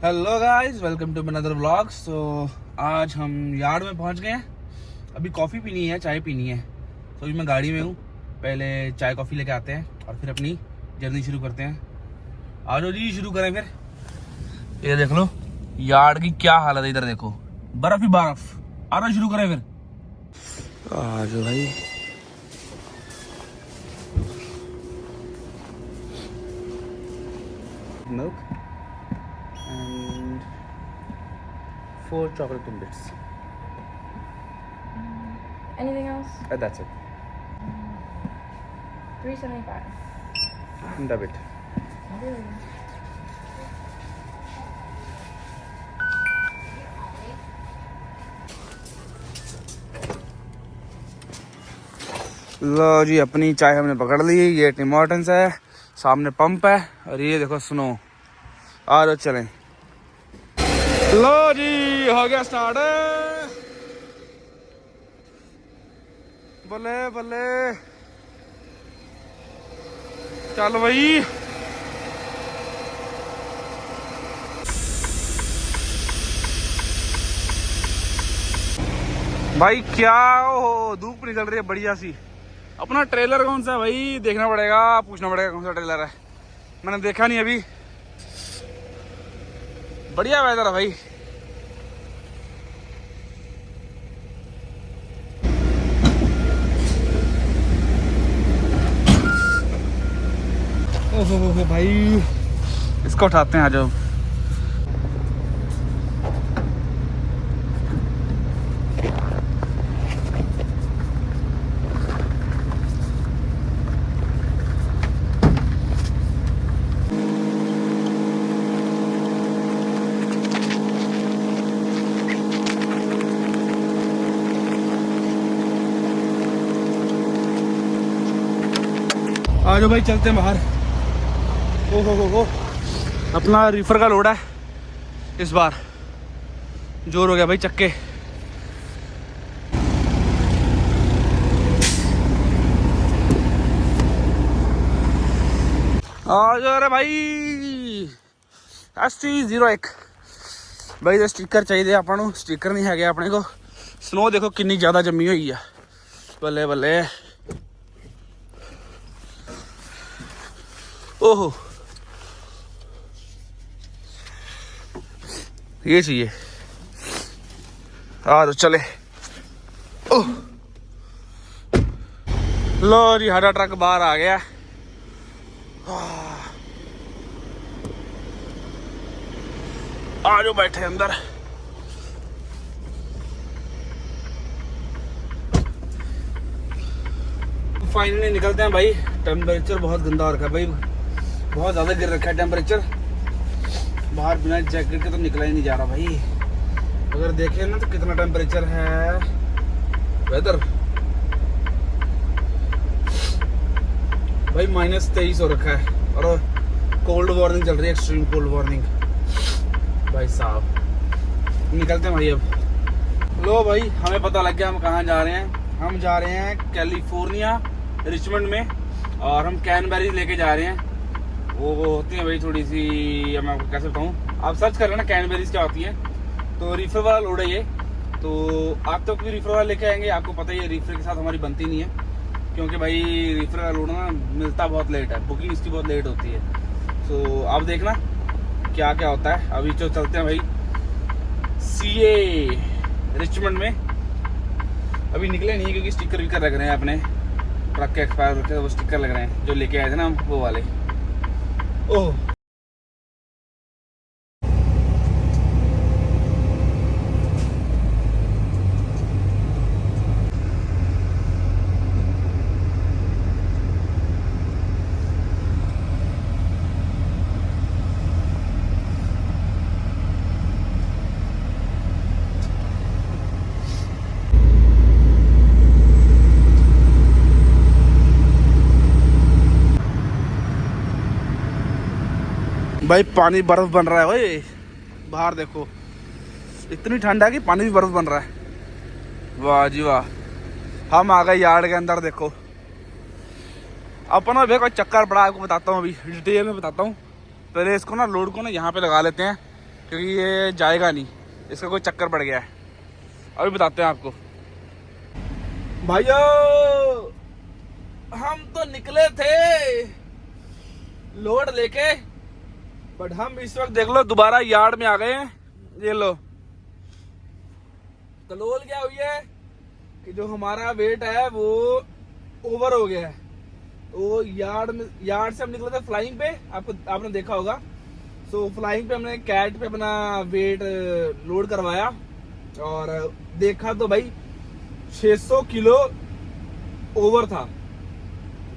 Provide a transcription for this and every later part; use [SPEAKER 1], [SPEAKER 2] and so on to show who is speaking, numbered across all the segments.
[SPEAKER 1] Hello guys, welcome to another vlog. So आज हम yard में पहुंच गए हैं। अभी कॉफ़ी पीनी है, चाय पीनी है। तो अभी मैं गाड़ी में हूँ। पहले चाय कॉफ़ी लेके आते हैं और फिर अपनी जर्नी शुरू करते हैं। आ जाओ जी, शुरू करें फिर। ये देख लो यार्ड की क्या हालत है, इधर देखो बर्फ ही बर्फ। आ रहा, शुरू करें फिर। आ जाओ भाई। Milk and 4 chocolate timbits.
[SPEAKER 2] Anything else?
[SPEAKER 1] That's it.
[SPEAKER 2] $3.75.
[SPEAKER 1] Debit. लो जी, अपनी चाय हमने पकड़ ली। ये टिम हॉर्टन्स है, सामने पंप है और ये देखो स्नो। आ जाओ चलें। लो जी, हो गया स्टार्ट। बल्ले बल्ले, चल भाई। भाई क्या हो, धूप निकल रही है बढ़िया सी। अपना ट्रेलर कौन सा है भाई, देखना पड़ेगा, पूछना पड़ेगा कौन सा ट्रेलर है। मैंने देखा नहीं अभी। बढ़िया वेदर है भाई। ओहो भाई, इसको उठाते हैं। आ जाओ। आ जाओ भाई, चलते हैं बाहर। ओहो, अपना रीफर का लोड है इस बार। जोर हो गया भाई चक्के। आ जाओ रे भाई। ST01 भाई तो स्टिकर चाहिए ਆਪਾਂ ਨੂੰ। स्टिकर नहीं है अपने को। स्नो देखो कितनी ज़्यादा जमी हुई है। बल्ले बल्ले। ओहो, ये चाहिए। आ तो चले। ओह लो जी, हरा ट्रक बाहर आ गया। आ जाओ, बैठे अंदर। फाइनली निकलते हैं भाई। टेम्परेचर बहुत गंदा रखा है भाई, बहुत ज़्यादा गिर रखा है टेम्परेचर। बाहर बिना जैकेट के तो निकला ही नहीं जा रहा भाई। अगर देखें ना तो कितना टेम्परेचर है। वेदर भाई -23 हो रखा है और कोल्ड वार्निंग चल रही है, एक्सट्रीम कोल्ड वार्निंग। भाई साहब निकलते हैं भाई अब। लो भाई, हमें पता लग गया हम कहाँ जा रहे हैं। हम जा रहे हैं कैलिफोर्निया, रिचमंड में। और हम कैनबेरी लेके जा रहे हैं। वो होती है भाई थोड़ी सी, मैं आपको कैसे बताऊँ, आप सर्च कर लेना कैनबेरीज क्या होती है। तो रीफर वाला लोड है ये। तो आप तो कोई रीफर वाला लेके आएंगे, आपको पता ही है रीफर के साथ हमारी बनती नहीं है, क्योंकि भाई रीफर वाला लोड ना मिलता बहुत लेट है, बुकिंग इसकी बहुत लेट होती है। तो आप देखना क्या क्या होता है। अभी जो चलते हैं भाई CA रिचमंड में। अभी निकले नहीं क्योंकि स्टिकर विकर लग रहे हैं अपने ट्रक के, एक्सपायर होते हैं वो स्टिकर लग रहे हैं जो लेके आए थे ना हम, वो वाले। ओह भाई, पानी बर्फ बन रहा है भाई। बाहर देखो, इतनी ठंड है कि पानी भी बर्फ बन रहा है। वाह जी वाह। हम आ गए यार्ड के अंदर। देखो अपना भी कोई चक्कर पड़ा, आपको बताता हूँ, अभी डिटेल में बताता हूँ। पहले इसको ना लोड को ना यहाँ पे लगा लेते हैं, क्योंकि ये जाएगा नहीं, इसका कोई चक्कर पड़ गया है। अभी बताते हैं आपको। भाइयों हम तो निकले थे लोड लेके, बट हम इस वक्त देख लो दोबारा यार्ड में आ गए हैं। ये लो कलोल क्या हुई है कि जो हमारा वेट है वो ओवर हो गया है। तो यार्ड से हम निकले थे फ्लाइंग पे, आपने देखा होगा। सो फ्लाइंग पे हमने कैट पे अपना वेट लोड करवाया और देखा तो भाई 600 किलो ओवर था।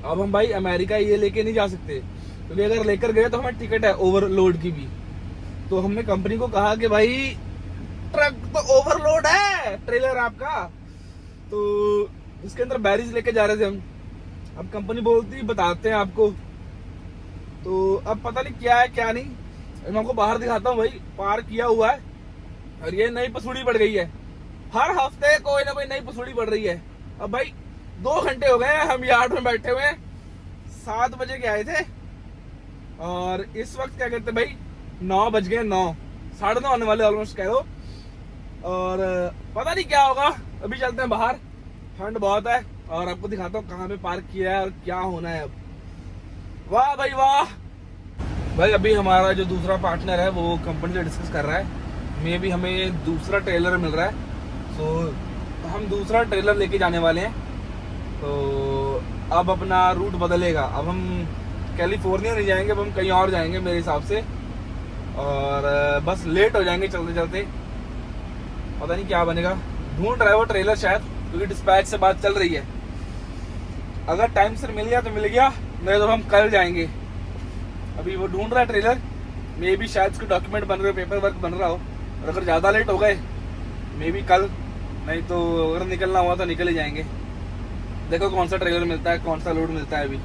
[SPEAKER 1] अब हम भाई अमेरिका ये लेके नहीं जा सकते, क्योंकि अगर लेकर गए तो हमें टिकट है ओवरलोड की भी। तो हमने कंपनी को कहा कि भाई ट्रक तो ओवरलोड है, ट्रेलर आपका, तो इसके अंदर बैरिज लेके जा रहे थे हम। अब कंपनी बोलती बताते हैं आपको, तो अब पता नहीं क्या है क्या नहीं। मैं आपको बाहर दिखाता हूँ भाई, पार किया हुआ है और ये नई पसूड़ी पड़ गई है। हर हफ्ते कोई ना कोई नई पसूड़ी पड़ रही है। अब भाई 2 घंटे हो गए हम यार्ड में बैठे हुए, 7 बजे के आए थे और इस वक्त क्या कहते भाई 9 बज गए, 9 साढ़े 9 आने वाले ऑलमोस्ट कह दो। और पता नहीं क्या होगा, अभी चलते हैं बाहर, ठंड बहुत है और आपको दिखाता हूँ कहाँ पे पार्क किया है और क्या होना है अब। वाह भाई वाह भाई। अभी हमारा जो दूसरा पार्टनर है वो कंपनी से डिस्कस कर रहा है, मे भी हमें दूसरा ट्रेलर मिल रहा है। तो हम दूसरा ट्रेलर लेके जाने वाले हैं। तो अब अपना रूट बदलेगा, अब हम कैलिफोर्निया नहीं जाएंगे, अब हम कहीं और जाएंगे मेरे हिसाब से। और बस लेट हो जाएंगे चलते चलते, पता नहीं क्या बनेगा। ढूंढ रहा है वो ट्रेलर शायद, क्योंकि डिस्पैच से बात चल रही है। अगर टाइम से मिल गया तो मिल गया, नहीं तो हम कल जाएंगे। अभी वो ढूंढ रहा है ट्रेलर, मे भी शायद उसके डॉक्यूमेंट बन रहे हो, पेपर वर्क बन रहा हो। और अगर ज़्यादा लेट हो गए मे भी कल, नहीं तो अगर निकलना हुआ तो निकल ही जाएंगे। देखो कौन सा ट्रेलर मिलता है, कौन सा लोड मिलता है अभी।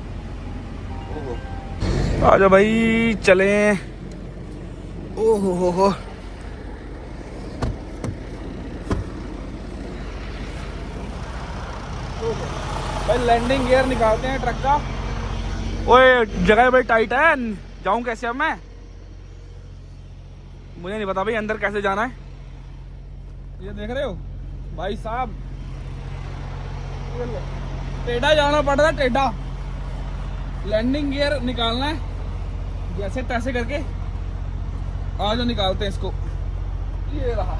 [SPEAKER 1] ओहो आ जाओ भाई चले। ओहो हो भाई लैंडिंग गियर निकालते हैं ट्रक का। ओए जगह भाई टाइट है, जाऊं कैसे अब मैं? मुझे नहीं पता भाई अंदर कैसे जाना है। ये देख रहे हो भाई साहब, टेढ़ा जाना पड़ रहा है, टेढ़ा। लैंडिंग गियर निकालना है जैसे तैसे करके। आ जाओ निकालते हैं इसको। ये रहा।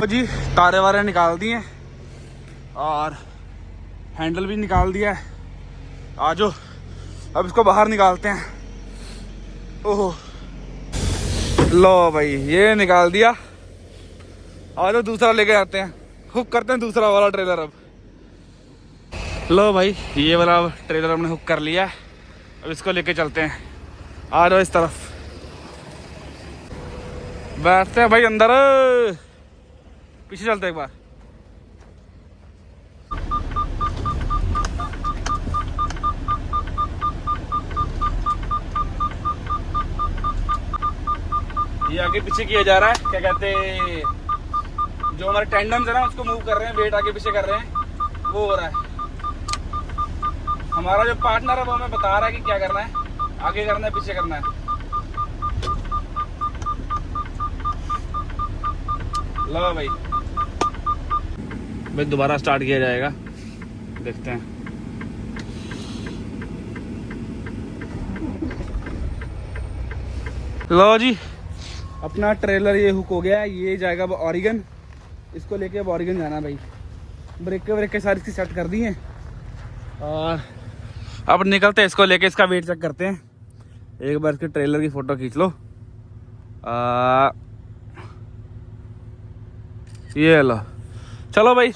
[SPEAKER 1] जी तारे वारे निकाल दिए और हैंडल भी निकाल दिया है। आ जाओ अब इसको बाहर निकालते हैं। ओहो लो भाई ये निकाल दिया। आ जाओ दूसरा लेके आते हैं, हुक करते हैं दूसरा वाला ट्रेलर। अब लो भाई ये वाला ट्रेलर हमने हुक कर लिया है, अब इसको लेके चलते हैं। आ जाओ इस तरफ, बैठते हैं भाई अंदर। पीछे चलते एक बार। ये आगे पीछे किया जा रहा है, क्या कहते हैं, जो हमारे टेंडन्स है ना उसको मूव कर रहे हैं, वेट आगे पीछे कर रहे हैं, वो हो रहा है। हमारा जो पार्टनर है वो हमें बता रहा है कि क्या करना है, आगे करना है पीछे करना है। लो भाई दोबारा स्टार्ट किया जाएगा, देखते हैं। लो जी अपना ट्रेलर ये हुक हो गया है, ये जाएगा अब ऑरिगन। इसको लेके अब ऑरिगन जाना भाई। ब्रेक सारी इसकी सेट कर दी हैं और अब निकलते हैं, इसको लेके इसका वेट चेक करते हैं। एक बार इसके ट्रेलर की फोटो खींच लो। ये लो चलो भाई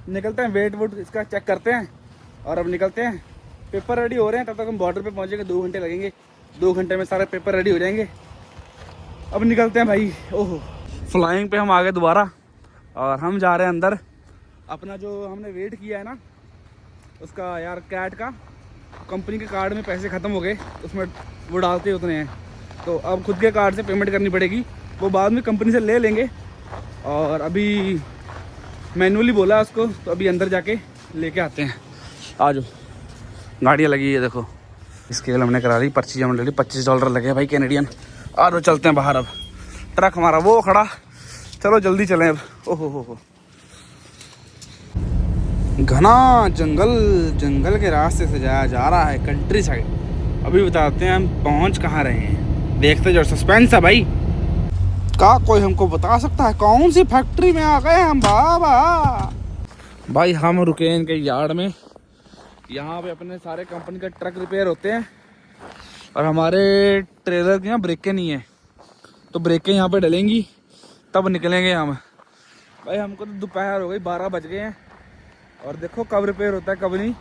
[SPEAKER 1] निकलते हैं, वेट वोट इसका चेक करते हैं और अब निकलते हैं। पेपर रेडी हो रहे हैं, तब तक हम बॉर्डर पे पहुंचेंगे। 2 घंटे लगेंगे, 2 घंटे में सारे पेपर रेडी हो जाएंगे। अब निकलते हैं भाई। ओहो, फ्लाइंग पे हम आ गए दोबारा और हम जा रहे हैं अंदर। अपना जो हमने वेट किया है ना उसका यार कैट का, कंपनी के कार्ड में पैसे ख़त्म हो गए, उसमें वो डालते उतने हैं, तो अब खुद के कार्ड से पेमेंट करनी पड़ेगी। वो बाद में कंपनी से ले लेंगे और अभी मैनुअली बोला है उसको, तो अभी अंदर जाके लेके आते हैं। आ जाओ, गाड़ियाँ लगी है देखो। स्केल हमने करा ली, पर्ची हमने ले ली, $25 लगे भाई कैनेडियन। आ जाओ चलते हैं बाहर। अब ट्रक हमारा वो खड़ा, चलो जल्दी चलें अब। ओहो हो, घना जंगल, जंगल के रास्ते से जाया जा रहा है कंट्री साइड। अभी बताते हैं हम पहुंच कहाँ रहे हैं, देखते जो सस्पेंस है भाई। का कोई हमको बता सकता है कौन सी फैक्ट्री में आ गए हम बाबा? भाई हम रुके इनके यार्ड में। यहाँ पे अपने सारे कंपनी के ट्रक रिपेयर होते हैं और हमारे ट्रेलर की यहाँ ब्रेकें नहीं है, तो ब्रेकें यहाँ पे डलेंगी तब निकलेंगे हम। भाई हमको तो दोपहर हो गई, 12 बज गए हैं और देखो कब रिपेयर होता है कब नहीं,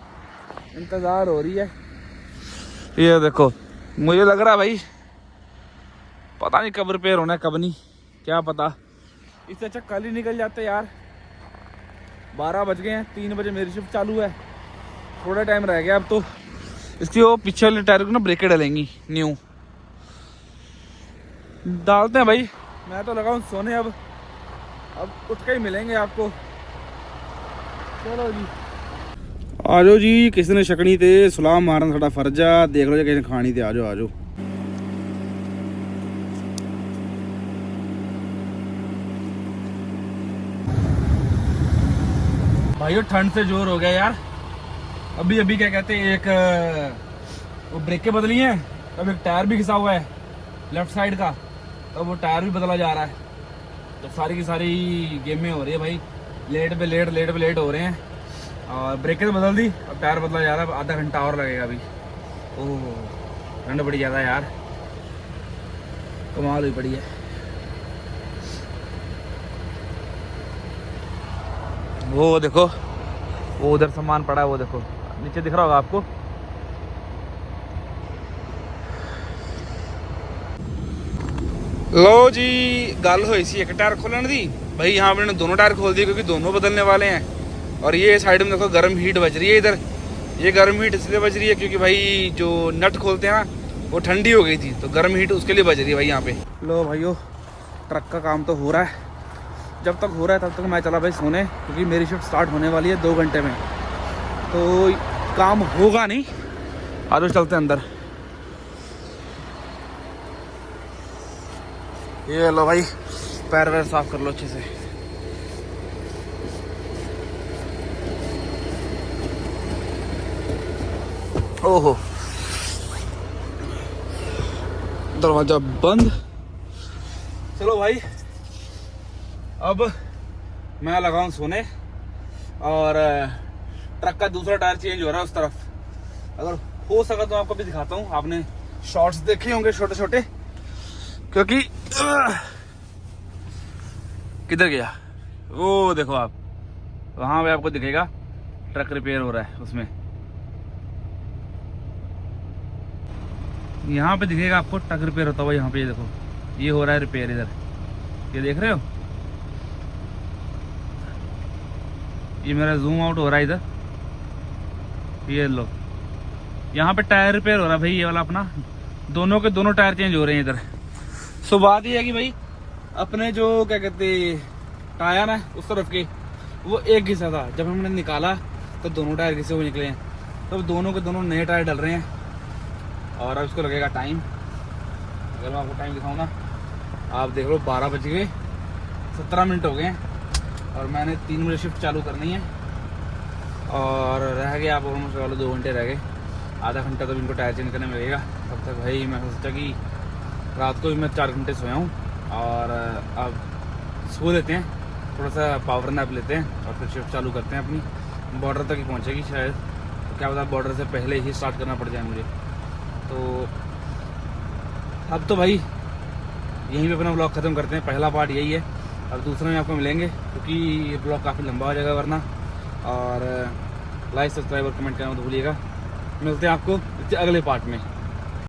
[SPEAKER 1] इंतज़ार हो रही है। ये देखो, मुझे लग रहा है भाई पता नहीं कब रिपेयर होना है कब नहीं, क्या पता। इससे अच्छा कल ही निकल जाते यार। 12 बज गए हैं, 3 बजे मेरी शिफ्ट चालू है, थोड़ा टाइम रह गया अब तो। इसकी वो पीछे वाले टायर को ना ब्रेकें डलेंगी न्यू, डालते हैं भाई। मैं तो लगा हूँ सोने, अब उठ के ही मिलेंगे आपको। चलो जी, आ जाओ जी। किसी ने छकनी ते सलाम मारना साडा फर्ज आ, देख लो जी किसी ने खानी ते आ जाओ, आ जाओ। भाइयों ठंड से जोर हो गया यार। अभी क्या कहते हैं, एक वो ब्रेकें बदली हैं, अब एक टायर भी घिसा हुआ है लेफ्ट साइड का, तो वो टायर भी बदला जा रहा है। तो सारी की सारी गेमें हो रही है भाई, लेट पे लेट हो रहे हैं। और ब्रेकें तो बदल दी, अब टायर बदला जा रहा है, आधा घंटा और लगेगा अभी। ओह ठंड बड़ी ज़्यादा यार, कमाल हुई पड़ी है। वो देखो, वो उधर सामान पड़ा है, वो देखो नीचे दिख रहा होगा आपको। लो जी, गल हुई सी एक टायर खोलने दी भाई, यहाँ पे दोनों टायर खोल दिए क्योंकि दोनों बदलने वाले हैं। और ये साइड में देखो गर्म हीट बज रही है इधर। ये गर्म हीट इसलिए बज रही है क्योंकि भाई जो नट खोलते हैं ना वो ठंडी हो गई थी, तो गर्म हीट उसके लिए बज रही है भाई यहाँ पे। लो भाइयों, ट्रक का काम तो हो रहा है। जब तक हो रहा है तब तक मैं चला भाई सोने, क्योंकि मेरी शिफ्ट स्टार्ट होने वाली है 2 घंटे में, तो काम होगा नहीं। आ जाओ चलते हैं अंदर। ये लो भाई, पैर वैर साफ कर लो अच्छे से। ओहो, दरवाजा बंद। चलो भाई, अब मैं लगाऊं सोने और ट्रक का दूसरा टायर चेंज हो रहा है उस तरफ। अगर हो सका तो आपको भी दिखाता हूँ। आपने शॉर्ट्स देखे होंगे छोटे छोटे, क्योंकि किधर गया वो देखो आप, वहां पे आपको दिखेगा ट्रक रिपेयर हो रहा है उसमें। यहाँ पे दिखेगा आपको ट्रक रिपेयर होता हुआ, यहाँ पे ये देखो, ये हो रहा है रिपेयर इधर, ये देख रहे हो। ये मेरा जूम आउट हो रहा है इधर, ये लो, यहाँ पे टायर रिपेयर हो रहा है भाई, ये वाला अपना। दोनों के दोनों टायर चेंज हो रहे हैं इधर। सो बात ये है कि भाई अपने जो क्या कहते टायर है उस तरफ के, वो एक घिसा था, जब हमने निकाला तो दोनों टायर घिसे हुए निकले हैं, तो दोनों के दोनों नए टायर डल रहे हैं। और अब इसको लगेगा टाइम। अगर मैं आपको टाइम दिखाऊँ ना, आप देख लो 12 बज गए 17 मिनट हो गए हैं और मैंने 3 बजे शिफ्ट चालू करनी है। और रह गया आप ऑलमोस्ट वाले 2 घंटे रह गए, आधा घंटा तो इनको टायर चेंज करने में लगेगा। तब तक भाई मैं सोचा कि रात को भी मैं 4 घंटे सोया हूँ और अब सो लेते हैं, थोड़ा सा पावर नैप लेते हैं और फिर शिफ्ट चालू करते हैं अपनी। बॉर्डर तक ही पहुँचेगी शायद, तो क्या पता बॉर्डर से पहले ही स्टार्ट करना पड़ जाए मुझे। तो अब तो भाई यहीं पे अपना ब्लॉग ख़त्म करते हैं। पहला पार्ट यही है, अब दूसरे में आपको मिलेंगे क्योंकि ये ब्लॉग काफ़ी लंबा हो जाएगा वरना। और लाइक सब्सक्राइब और कमेंट करना मत भूलिएगा। मिलते हैं आपको अगले पार्ट में।